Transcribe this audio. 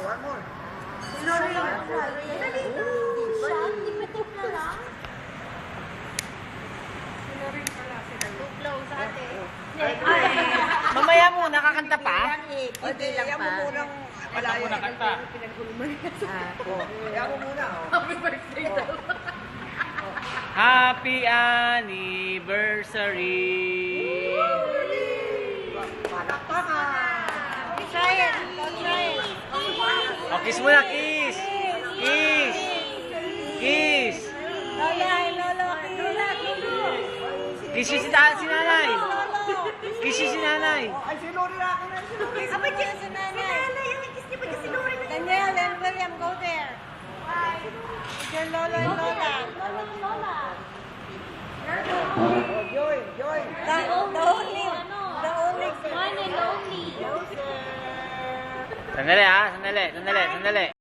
one more. Sorry. Tipid na lang. Too close ate. Mamaya muna, kakanta pa. Hindi lang pa. Mo munang malayo. Kanta. Kaya mo muna. Happy birthday daw. Happy anniversary! Palakpakan! Try it. Try it. Oh, kiss muna, kiss! Kiss! Kiss! Lola, lolo, Kiss si nanay! Kiss si nanay! Ay, si Lori na ako na. Si Lori. Abay siya sa nanay. Daniel and William, go there. Your Lola and Lola. Joy, Joy. The only one and only. Sandali ha, sandali.